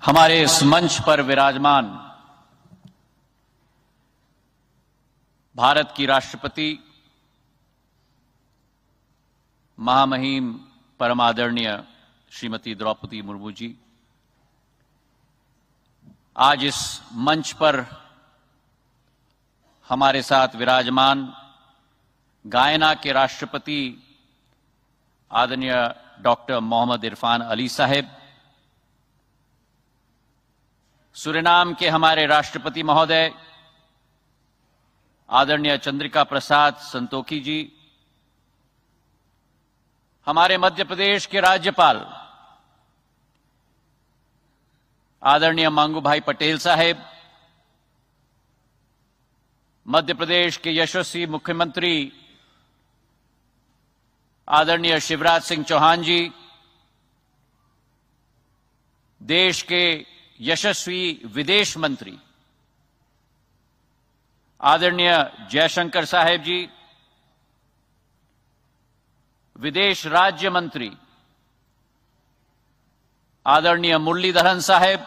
हमारे इस मंच पर विराजमान भारत की राष्ट्रपति महामहिम परम आदरणीय श्रीमती द्रौपदी मुर्मू जी, आज इस मंच पर हमारे साथ विराजमान गायना के राष्ट्रपति आदरणीय डॉक्टर मोहम्मद इरफान अली साहब, सूरीनाम के हमारे राष्ट्रपति महोदय आदरणीय चंद्रिका प्रसाद संतोखी जी, हमारे मध्य प्रदेश के राज्यपाल आदरणीय मंगू भाई पटेल साहब, मध्य प्रदेश के यशस्वी मुख्यमंत्री आदरणीय शिवराज सिंह चौहान जी, देश के यशस्वी विदेश मंत्री आदरणीय जयशंकर साहेब जी, विदेश राज्य मंत्री आदरणीय मुरलीधरन साहेब,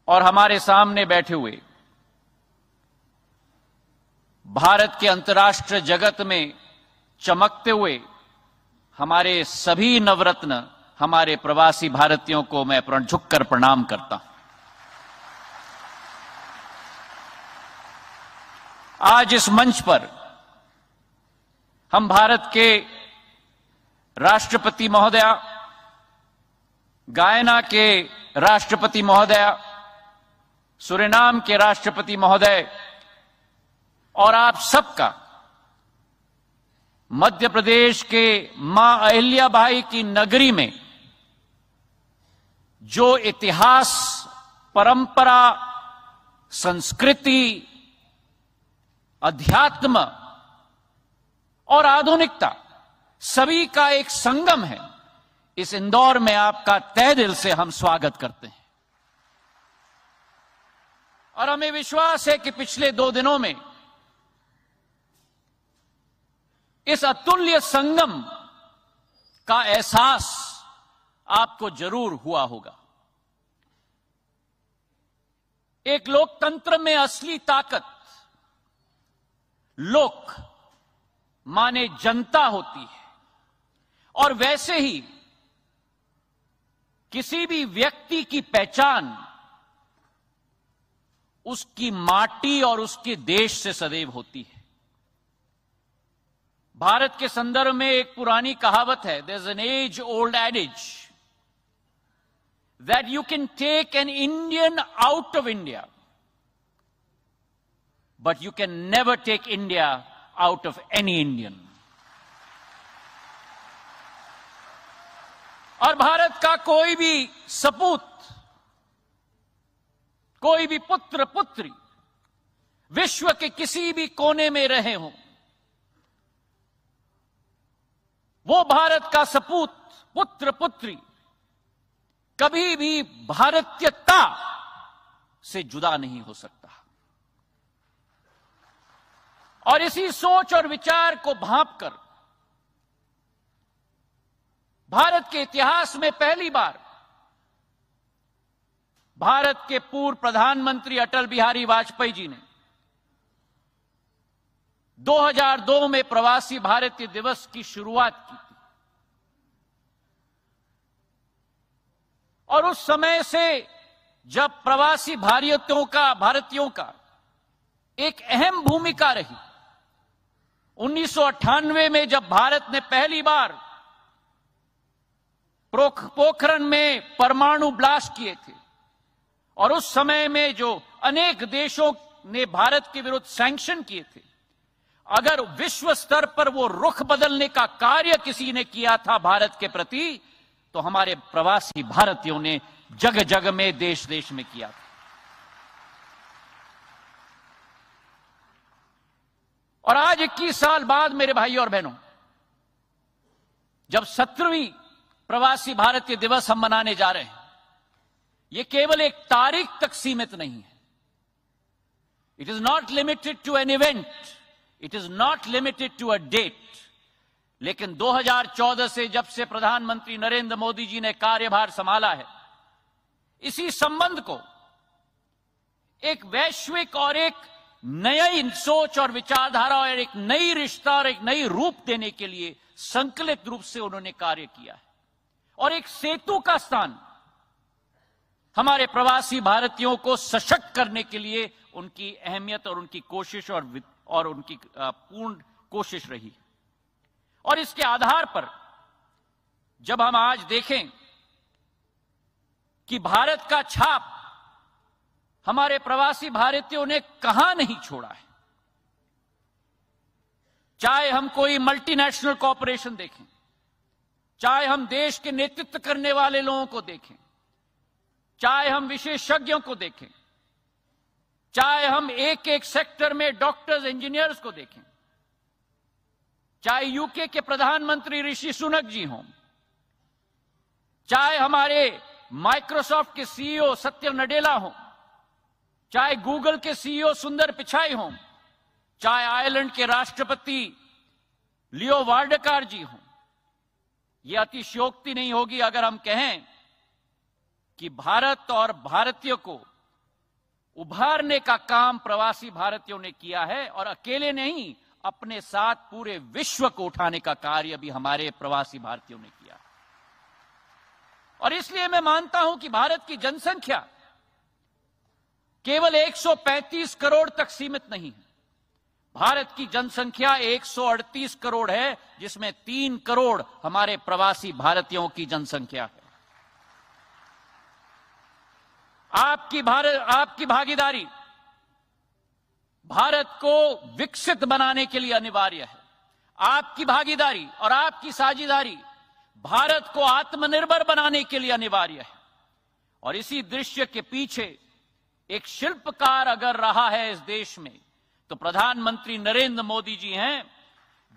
और हमारे सामने बैठे हुए भारत के अंतर्राष्ट्रीय जगत में चमकते हुए हमारे सभी नवरत्न, हमारे प्रवासी भारतीयों को मैं झुककर प्रणाम करता हूं। आज इस मंच पर हम भारत के राष्ट्रपति महोदया, गायना के राष्ट्रपति महोदया, सूरीनाम के राष्ट्रपति महोदय और आप सबका मध्य प्रदेश के मां अहिल्याबाई की नगरी में जो इतिहास, परंपरा, संस्कृति, अध्यात्म और आधुनिकता सभी का एक संगम है, इस इंदौर में आपका तहे दिल से हम स्वागत करते हैं। और हमें विश्वास है कि पिछले 2 दिनों में इस अतुल्य संगम का एहसास आपको जरूर हुआ होगा। एक लोकतंत्र में असली ताकत लोक माने जनता होती है, और वैसे ही किसी भी व्यक्ति की पहचान उसकी माटी और उसके देश से सदैव होती है। भारत के संदर्भ में एक पुरानी कहावत है, there is an age old adage that you can take an Indian out of India, but you can never take India out of any Indian. और भारत का कोई भी सपूत, कोई भी पुत्र पुत्री विश्व के किसी भी कोने में रहे हों, वो भारत का सपूत, पुत्र पुत्री कभी भी भारतीयता से जुदा नहीं हो सकता। और इसी सोच और विचार को भांपकर भारत के इतिहास में पहली बार भारत के पूर्व प्रधानमंत्री अटल बिहारी वाजपेयी जी ने 2002 में प्रवासी भारतीय दिवस की शुरुआत की थी। और उस समय से जब प्रवासी भारतीयों का एक अहम भूमिका रही, 1998 में जब भारत ने पहली बार पोखरण में परमाणु ब्लास्ट किए थे, और उस समय में जो अनेक देशों ने भारत के विरुद्ध सैंक्शन किए थे, अगर विश्व स्तर पर वो रुख बदलने का कार्य किसी ने किया था भारत के प्रति, तो हमारे प्रवासी भारतीयों ने जगह जगह में, देश देश में किया था। और आज 21 साल बाद मेरे भाइयों और बहनों, जब 17वीं प्रवासी भारतीय दिवस हम मनाने जा रहे हैं, ये केवल एक तारीख तक सीमित नहीं है। It is not limited to an event, it is not limited to a date, लेकिन 2014 से जब से प्रधानमंत्री नरेंद्र मोदी जी ने कार्यभार संभाला है, इसी संबंध को एक वैश्विक और एक नई सोच और विचारधारा और एक नई रिश्ता और एक नई रूप देने के लिए संकलित रूप से उन्होंने कार्य किया है। और एक सेतु का स्थान हमारे प्रवासी भारतीयों को सशक्त करने के लिए उनकी अहमियत और उनकी कोशिश और उनकी पूर्ण कोशिश रही। और इसके आधार पर जब हम आज देखें कि भारत का छाप हमारे प्रवासी भारतीयों ने कहां नहीं छोड़ा है, चाहे हम कोई मल्टीनेशनल कॉरपोरेशन देखें, चाहे हम देश के नेतृत्व करने वाले लोगों को देखें, चाहे हम विशेषज्ञों को देखें, चाहे हम एक एक सेक्टर में डॉक्टर्स इंजीनियर्स को देखें, चाहे यूके के प्रधानमंत्री ऋषि सुनक जी हों, चाहे हमारे माइक्रोसॉफ्ट के सीईओ सत्य नडेला हों, चाहे गूगल के सीईओ सुंदर पिचाई हों, चाहे आयरलैंड के राष्ट्रपति लियो वार्डकार जी हों, यह अतिशयोक्ति नहीं होगी अगर हम कहें कि भारत और भारतीयों को उभारने का काम प्रवासी भारतीयों ने किया है, और अकेले नहीं, अपने साथ पूरे विश्व को उठाने का कार्य भी हमारे प्रवासी भारतीयों ने किया। और इसलिए मैं मानता हूं कि भारत की जनसंख्या केवल 135 करोड़ तक सीमित नहीं है। भारत की जनसंख्या 138 करोड़ है, जिसमें 3 करोड़ हमारे प्रवासी भारतीयों की जनसंख्या है। आपकी भागीदारी भारत को विकसित बनाने के लिए अनिवार्य है। आपकी भागीदारी और आपकी साझेदारी भारत को आत्मनिर्भर बनाने के लिए अनिवार्य है। और इसी दृश्य के पीछे एक शिल्पकार अगर रहा है इस देश में, तो प्रधानमंत्री नरेंद्र मोदी जी हैं,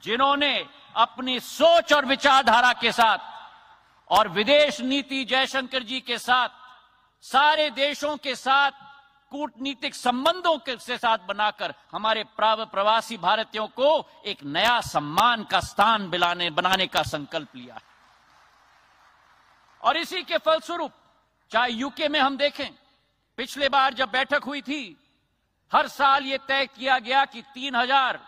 जिन्होंने अपनी सोच और विचारधारा के साथ और विदेश नीति जयशंकर जी के साथ सारे देशों के साथ कूटनीतिक संबंधों के साथ बनाकर हमारे प्रवासी भारतीयों को एक नया सम्मान का स्थान बनाने का संकल्प लिया है। और इसी के फलस्वरूप चाहे यूके में हम देखें, पिछले बार जब बैठक हुई थी, हर साल यह तय किया गया कि 3000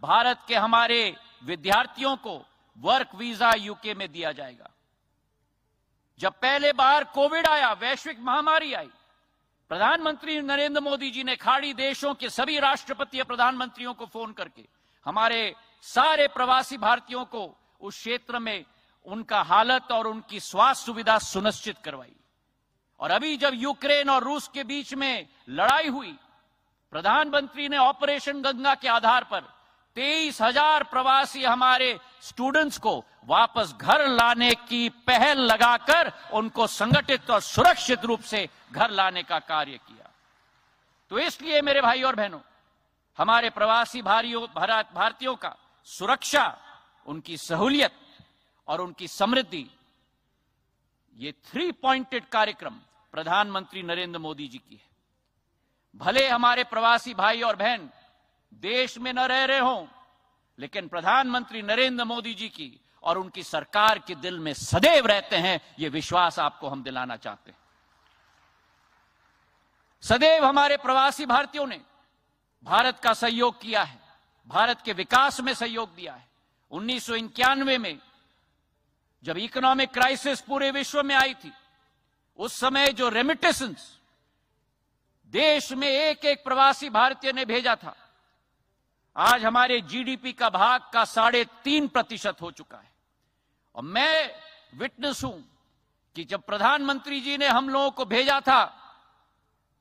भारत के हमारे विद्यार्थियों को वर्क वीजा यूके में दिया जाएगा। जब पहले बार कोविड आया, वैश्विक महामारी आई, प्रधानमंत्री नरेंद्र मोदी जी ने खाड़ी देशों के सभी राष्ट्रपति या प्रधानमंत्रियों को फोन करके हमारे सारे प्रवासी भारतीयों को उस क्षेत्र में उनका हालत और उनकी स्वास्थ्य सुविधा सुनिश्चित करवाई। और अभी जब यूक्रेन और रूस के बीच में लड़ाई हुई, प्रधानमंत्री ने ऑपरेशन गंगा के आधार पर 23,000 प्रवासी हमारे स्टूडेंट्स को वापस घर लाने की पहल लगाकर उनको संगठित और सुरक्षित रूप से घर लाने का कार्य किया। तो इसलिए मेरे भाई और बहनों, हमारे प्रवासी भारतीयों का सुरक्षा, उनकी सहूलियत और उनकी समृद्धि, ये 3 पॉइंटेड कार्यक्रम प्रधानमंत्री नरेंद्र मोदी जी की है। भले हमारे प्रवासी भाई और बहन देश में न रह रहे हों, लेकिन प्रधानमंत्री नरेंद्र मोदी जी की और उनकी सरकार के दिल में सदैव रहते हैं, ये विश्वास आपको हम दिलाना चाहते हैं। सदैव हमारे प्रवासी भारतीयों ने भारत का सहयोग किया है, भारत के विकास में सहयोग दिया है। 1991 में जब इकोनॉमिक क्राइसिस पूरे विश्व में आई थी, उस समय जो रेमिटेंस देश में एक एक प्रवासी भारतीय ने भेजा था, आज हमारे जीडीपी का भाग का 3.5% हो चुका है। और मैं विटनेस हूं कि जब प्रधानमंत्री जी ने हम लोगों को भेजा था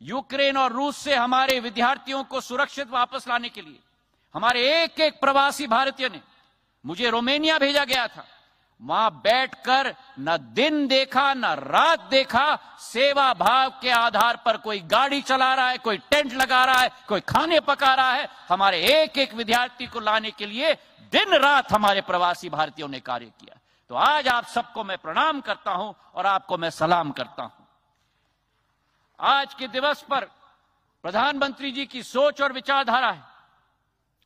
यूक्रेन और रूस से हमारे विद्यार्थियों को सुरक्षित वापस लाने के लिए, हमारे एक एक प्रवासी भारतीय ने, मुझे रोमानिया भेजा गया था, वहां बैठकर न दिन देखा न रात देखा, सेवा भाव के आधार पर कोई गाड़ी चला रहा है, कोई टेंट लगा रहा है, कोई खाने पका रहा है। हमारे एक एक विद्यार्थी को लाने के लिए दिन रात हमारे प्रवासी भारतीयों ने कार्य किया। तो आज आप सबको मैं प्रणाम करता हूं और आपको मैं सलाम करता हूं। आज के दिवस पर प्रधानमंत्री जी की सोच और विचारधारा है,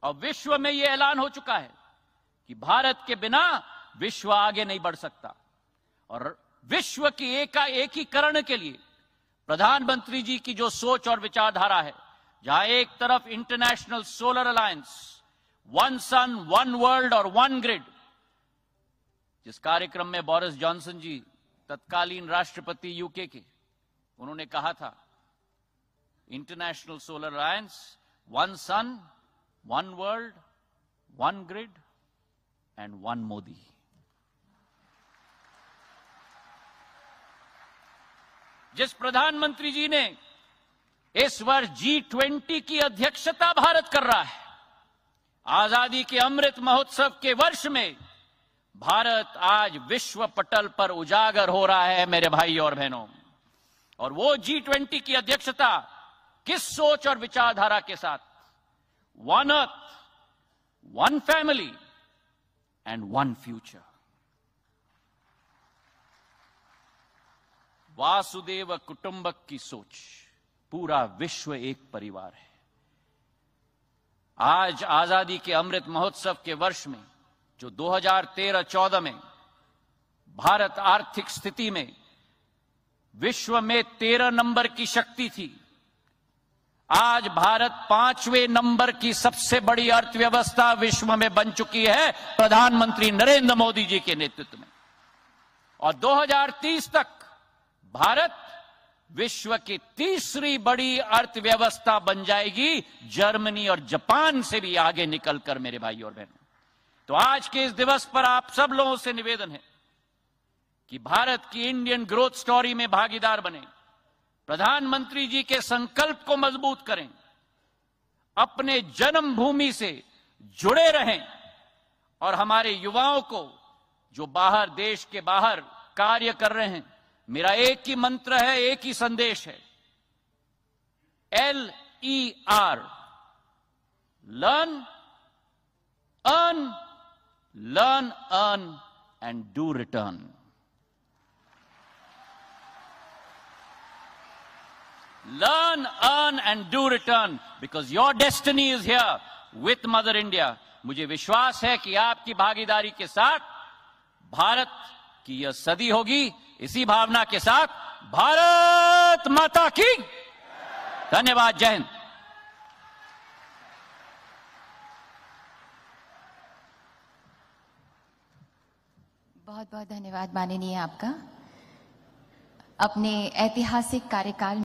और विश्व में यह ऐलान हो चुका है कि भारत के बिना विश्व आगे नहीं बढ़ सकता। और विश्व की एकीकरण के लिए प्रधानमंत्री जी की जो सोच और विचारधारा है, जहां एक तरफ international solar alliance, one sun, one world और वन ग्रिड, जिस कार्यक्रम में बोरिस जॉनसन जी तत्कालीन राष्ट्रपति यूके के, उन्होंने कहा था international solar alliance, one sun, one world, one grid and one Modi. जिस प्रधानमंत्री जी ने इस वर्ष G20 की अध्यक्षता भारत कर रहा है, आजादी के अमृत महोत्सव के वर्ष में भारत आज विश्व पटल पर उजागर हो रहा है मेरे भाई और बहनों। और वो G20 की अध्यक्षता किस सोच और विचारधारा के साथ? One earth, one family and one future. वासुदेव कुटुंबक की सोच, पूरा विश्व एक परिवार है। आज आजादी के अमृत महोत्सव के वर्ष में, जो 2013-14 में भारत आर्थिक स्थिति में विश्व में 13 नंबर की शक्ति थी, आज भारत 5वें नंबर की सबसे बड़ी अर्थव्यवस्था विश्व में बन चुकी है प्रधानमंत्री नरेंद्र मोदी जी के नेतृत्व में। और 2030 तक भारत विश्व की तीसरी बड़ी अर्थव्यवस्था बन जाएगी, जर्मनी और जापान से भी आगे निकलकर मेरे भाई और बहनों। तो आज के इस दिवस पर आप सब लोगों से निवेदन है कि भारत की इंडियन ग्रोथ स्टोरी में भागीदार बने, प्रधानमंत्री जी के संकल्प को मजबूत करें, अपने जन्मभूमि से जुड़े रहें और हमारे युवाओं को जो बाहर, देश के बाहर कार्य कर रहे हैं, मेरा एक ही मंत्र है, एक ही संदेश है, LER, learn, earn, learn, earn and do return. Learn, earn and do return because your destiny is here with Mother India. मुझे विश्वास है कि आपकी भागीदारी के साथ भारत की यह सदी होगी। इसी भावना के साथ भारत माता की धन्यवाद। जय हिंद। बहुत बहुत धन्यवाद माननीय आपका। अपने ऐतिहासिक कार्यकाल